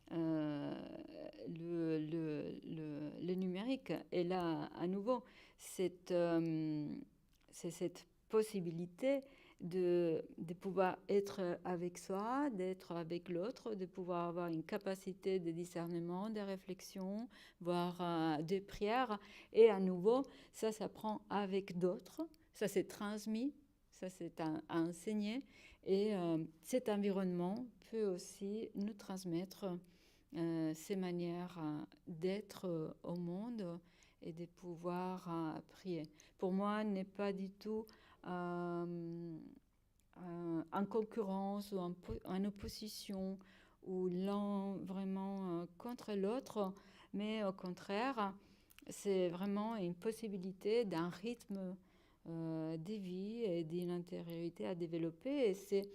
le numérique. Et là, à nouveau, c'est cette possibilité de pouvoir être avec soi, d'être avec l'autre, de pouvoir avoir une capacité de discernement, de réflexion, voire de prière. Et à nouveau, ça s'apprend avec d'autres, ça c'est transmis, ça c'est à enseigner. Et cet environnement peut aussi nous transmettre ces manières d'être au monde et de pouvoir prier. Pour moi, n'est pas du tout en concurrence ou en opposition, ou l'un vraiment contre l'autre, mais au contraire, c'est vraiment une possibilité d'un rythme de vie et d'une intériorité à développer. Et c'est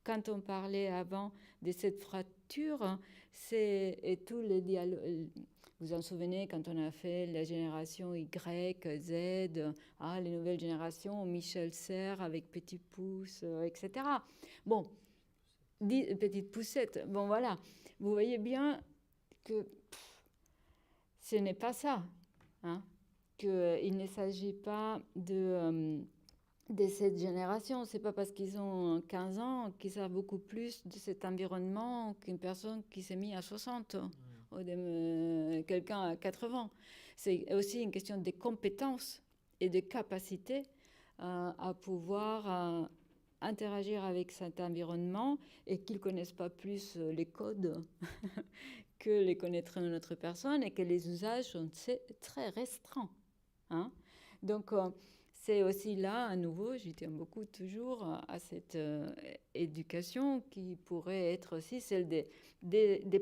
quand on parlait avant de cette fracture, et tous les dialogues. Vous vous en souvenez quand on a fait la génération Y, Z, les nouvelles générations, Michel Serres avec Petit Pouce, etc. Bon, Petite Poussette, bon voilà. Vous voyez bien que ce n'est pas ça. Hein, qu'il ne s'agit pas de cette génération. Ce n'est pas parce qu'ils ont 15 ans qu'ils savent beaucoup plus de cet environnement qu'une personne qui s'est mise à 60 ou quelqu'un à 80. C'est aussi une question de compétences et de capacité à pouvoir interagir avec cet environnement et qu'ils ne connaissent pas plus les codes que les connaître notre personne et que les usages sont très restreints. Hein? Donc, c'est aussi là, à nouveau, j'y tiens beaucoup toujours à cette éducation qui pourrait être aussi celle des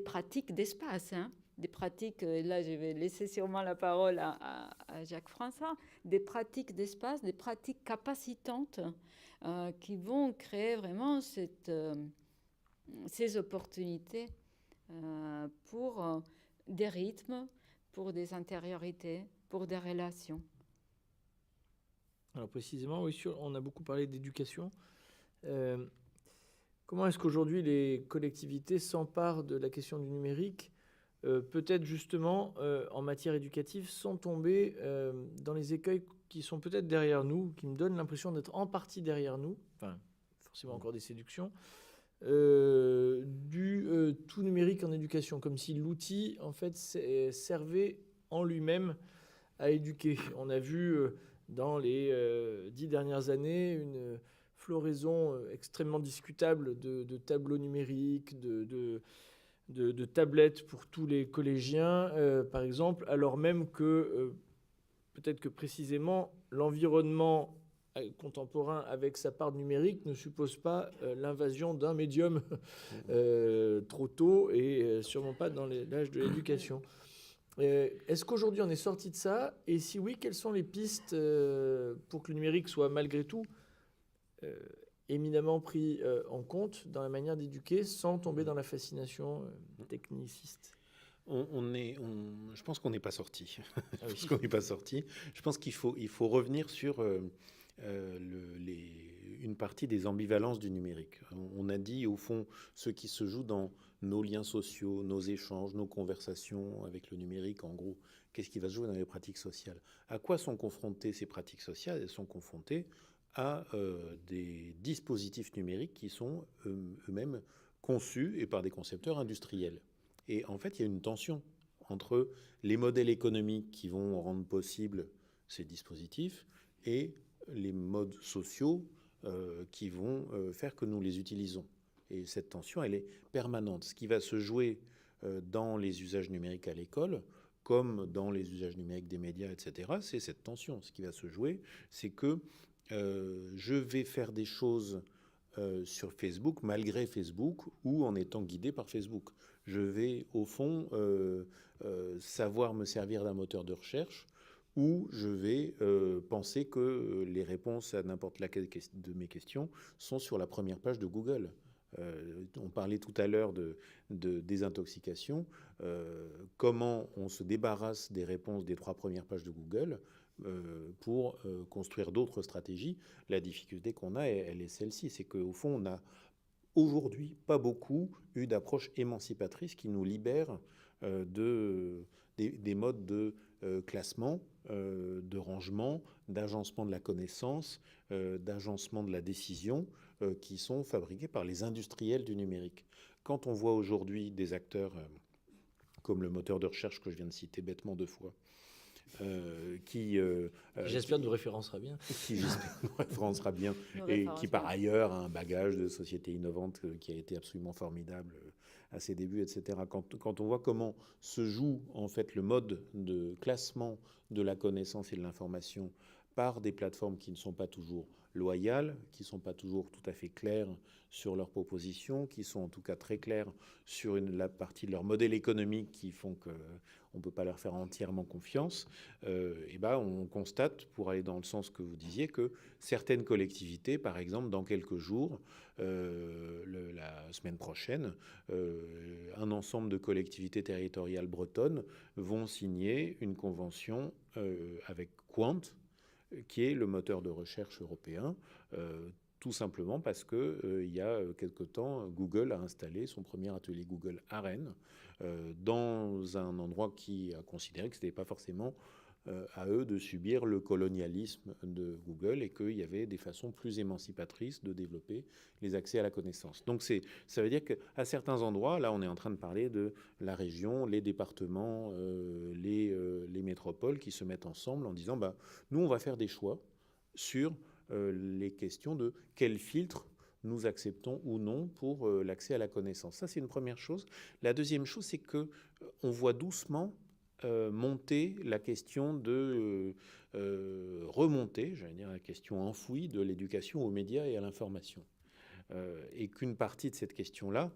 pratiques d'espace. Hein? Des pratiques, là je vais laisser sûrement la parole à Jacques-François, des pratiques d'espace, des pratiques capacitantes qui vont créer vraiment ces opportunités pour des rythmes, pour des intériorités, pour des relations. Alors précisément, oui, on a beaucoup parlé d'éducation. Comment est-ce qu'aujourd'hui les collectivités s'emparent de la question du numérique, peut-être justement en matière éducative, sans tomber dans les écueils qui sont peut-être derrière nous, qui me donnent l'impression d'être en partie derrière nous, enfin forcément encore des séductions, du tout numérique en éducation, comme si l'outil en fait servait en lui-même à éduquer. On a vu dans les 10 dernières années une floraison extrêmement discutable de tableaux numériques, de tablettes pour tous les collégiens, par exemple, alors même que peut-être que précisément l'environnement contemporain avec sa part numérique ne suppose pas l'invasion d'un médium trop tôt et sûrement pas dans l'âge de l'éducation. Est-ce qu'aujourd'hui on est sorti de ça? Et si oui, quelles sont les pistes pour que le numérique soit malgré tout éminemment pris en compte dans la manière d'éduquer sans tomber dans la fascination techniciste? Je pense qu'on n'est pas sorti. Je pense qu'on n'est pas sorti. Je pense qu'il faut revenir sur une partie des ambivalences du numérique. On a dit, au fond, ce qui se joue dans nos liens sociaux, nos échanges, nos conversations avec le numérique, en gros, qu'est-ce qui va se jouer dans les pratiques sociales? À quoi sont confrontées ces pratiques sociales? Elles sont confrontées à des dispositifs numériques qui sont eux-mêmes conçus et par des concepteurs industriels. Et en fait, il y a une tension entre les modèles économiques qui vont rendre possible ces dispositifs et les modes sociaux qui vont faire que nous les utilisons. Et cette tension, elle est permanente. Ce qui va se jouer dans les usages numériques à l'école, comme dans les usages numériques des médias, etc., c'est cette tension. Ce qui va se jouer, c'est que je vais faire des choses sur Facebook, malgré Facebook, ou en étant guidé par Facebook. Je vais, au fond, savoir me servir d'un moteur de recherche, ou je vais penser que les réponses à n'importe laquelle de mes questions sont sur la première page de Google. On parlait tout à l'heure de désintoxication. Comment on se débarrasse des réponses des 3 premières pages de Google pour construire d'autres stratégies? La difficulté qu'on a, elle est celle-ci. C'est qu'au fond, on n'a aujourd'hui pas beaucoup eu d'approche émancipatrice qui nous libère des modes de classement, de rangement, d'agencement de la connaissance, d'agencement de la décision qui sont fabriqués par les industriels du numérique. Quand on voit aujourd'hui des acteurs comme le moteur de recherche que je viens de citer bêtement 2 fois, j'espère nous référencera bien. Qui j'espère nous référencera bien et qui par ailleurs a un bagage de société innovante qui a été absolument formidable à ses débuts, etc. Quand on voit comment se joue en fait le mode de classement de la connaissance et de l'information par des plateformes qui ne sont pas toujours loyales, qui ne sont pas toujours tout à fait claires sur leurs propositions, qui sont en tout cas très claires sur la partie de leur modèle économique qui font qu'on ne peut pas leur faire entièrement confiance, on constate, pour aller dans le sens que vous disiez, que certaines collectivités, par exemple, dans quelques jours, la semaine prochaine, un ensemble de collectivités territoriales bretonnes vont signer une convention avec Quant, qui est le moteur de recherche européen, tout simplement parce que il y a quelque temps, Google a installé son premier atelier Google à Rennes, dans un endroit qui a considéré que ce n'était pas forcément à eux de subir le colonialisme de Google et qu'il y avait des façons plus émancipatrices de développer les accès à la connaissance. Donc ça veut dire qu'à certains endroits, là on est en train de parler de la région, les départements, les métropoles qui se mettent ensemble en disant nous on va faire des choix sur les questions de quel filtre nous acceptons ou non pour l'accès à la connaissance. Ça c'est une première chose. La deuxième chose, c'est que on voit doucement monter la question de remonter, j'allais dire la question enfouie de l'éducation aux médias et à l'information. Et qu'une partie de cette question-là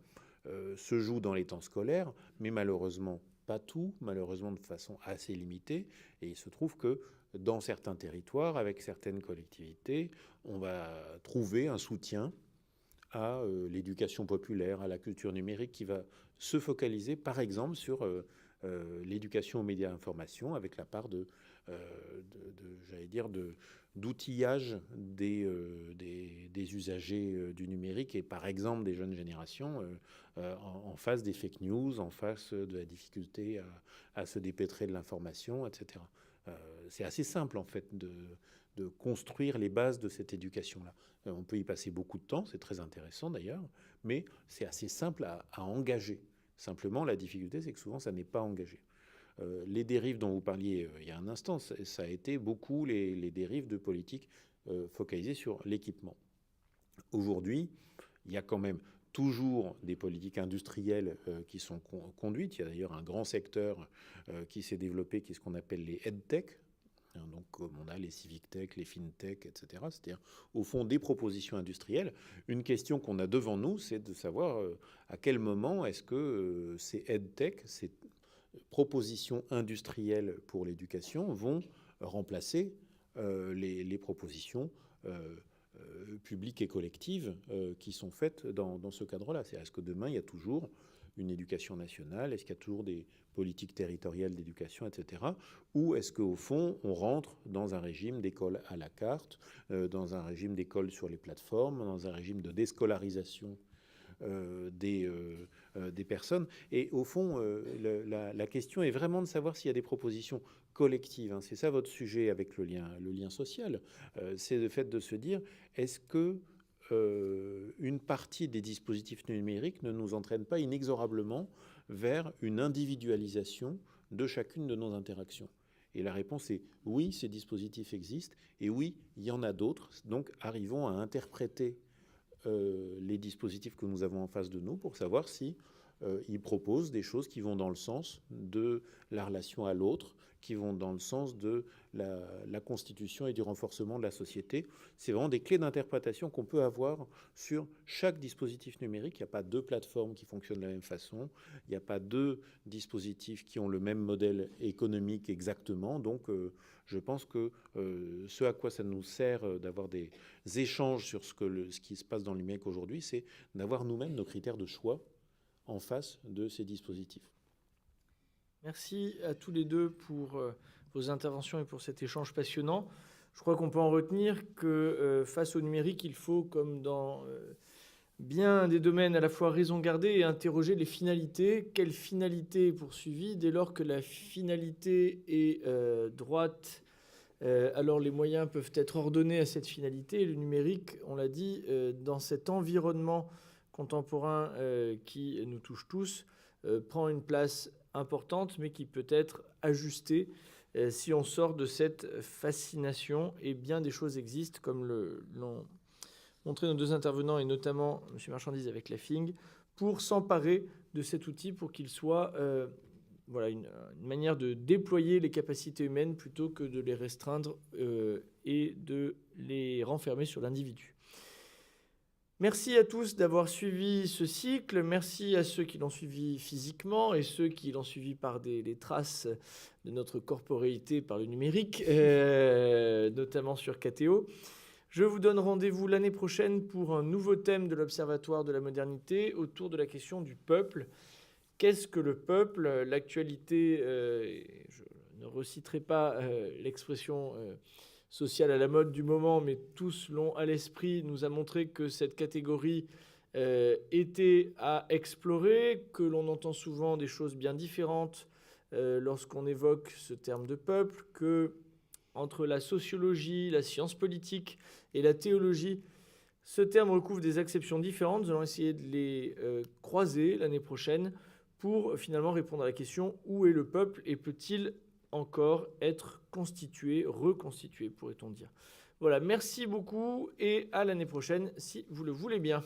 se joue dans les temps scolaires, mais malheureusement pas tout, malheureusement de façon assez limitée. Et il se trouve que dans certains territoires, avec certaines collectivités, on va trouver un soutien à l'éducation populaire, à la culture numérique qui va se focaliser par exemple sur l'éducation aux médias d'information avec la part d'outillage des usagers du numérique et par exemple des jeunes générations en face des fake news, en face de la difficulté à se dépêtrer de l'information, etc. C'est assez simple en fait de construire les bases de cette éducation-là. On peut y passer beaucoup de temps, c'est très intéressant d'ailleurs, mais c'est assez simple à engager. Simplement, la difficulté, c'est que souvent, ça n'est pas engagé. Les dérives dont vous parliez il y a un instant, ça a été beaucoup les dérives de politique focalisées sur l'équipement. Aujourd'hui, il y a quand même toujours des politiques industrielles qui sont conduites. Il y a d'ailleurs un grand secteur qui s'est développé, qui est ce qu'on appelle les EdTech. Donc, comme on a les civic tech, les fintech, etc. C'est-à-dire, au fond, des propositions industrielles. Une question qu'on a devant nous, c'est de savoir à quel moment est-ce que ces edtech, ces propositions industrielles pour l'éducation, vont remplacer les propositions publiques et collectives qui sont faites dans ce cadre-là. C'est-à-dire, est-ce que demain, il y a toujours une éducation nationale? Est-ce qu'il y a toujours des politiques territoriales d'éducation, etc. Ou est-ce qu'au fond, on rentre dans un régime d'école à la carte, dans un régime d'école sur les plateformes, dans un régime de déscolarisation des personnes? Et au fond, la question est vraiment de savoir s'il y a des propositions collectives. Hein. C'est ça votre sujet avec le lien social. C'est le fait de se dire, est-ce que une partie des dispositifs numériques ne nous entraîne pas inexorablement vers une individualisation de chacune de nos interactions? Et la réponse est oui, ces dispositifs existent, et oui, il y en a d'autres. Donc arrivons à interpréter les dispositifs que nous avons en face de nous pour savoir si ils proposent des choses qui vont dans le sens de la relation à l'autre, qui vont dans le sens de la constitution et du renforcement de la société. C'est vraiment des clés d'interprétation qu'on peut avoir sur chaque dispositif numérique. Il n'y a pas deux plateformes qui fonctionnent de la même façon. Il n'y a pas deux dispositifs qui ont le même modèle économique exactement. Donc, je pense que ce à quoi ça nous sert d'avoir des échanges sur ce qui se passe dans le numérique aujourd'hui, c'est d'avoir nous-mêmes nos critères de choix en face de ces dispositifs. Merci à tous les deux pour vos interventions et pour cet échange passionnant. Je crois qu'on peut en retenir que face au numérique, il faut, comme dans bien des domaines, à la fois raison garder et interroger les finalités. Quelle finalité est poursuivie? Dès lors que la finalité est droite, alors les moyens peuvent être ordonnés à cette finalité. Et le numérique, on l'a dit, dans cet environnement contemporain qui nous touche tous, prend une place importante, mais qui peut être ajustée si on sort de cette fascination. Et bien des choses existent, comme l'ont montré nos deux intervenants, et notamment M. Marchandise avec la FING, pour s'emparer de cet outil, pour qu'il soit voilà, une manière de déployer les capacités humaines plutôt que de les restreindre et de les renfermer sur l'individu. Merci à tous d'avoir suivi ce cycle. Merci à ceux qui l'ont suivi physiquement et ceux qui l'ont suivi par les traces de notre corporéité par le numérique, notamment sur KTO. Je vous donne rendez-vous l'année prochaine pour un nouveau thème de l'Observatoire de la modernité autour de la question du peuple. Qu'est-ce que le peuple ? L'actualité, je ne reciterai pas l'expression sociale à la mode du moment, mais tous l'ont à l'esprit, nous a montré que cette catégorie était à explorer, que l'on entend souvent des choses bien différentes lorsqu'on évoque ce terme de peuple, que entre la sociologie, la science politique et la théologie, ce terme recouvre des acceptions différentes. Nous allons essayer de les croiser l'année prochaine pour finalement répondre à la question « Où est le peuple et peut-il encore être constitué, reconstitué, pourrait-on dire ?» Voilà, merci beaucoup et à l'année prochaine si vous le voulez bien.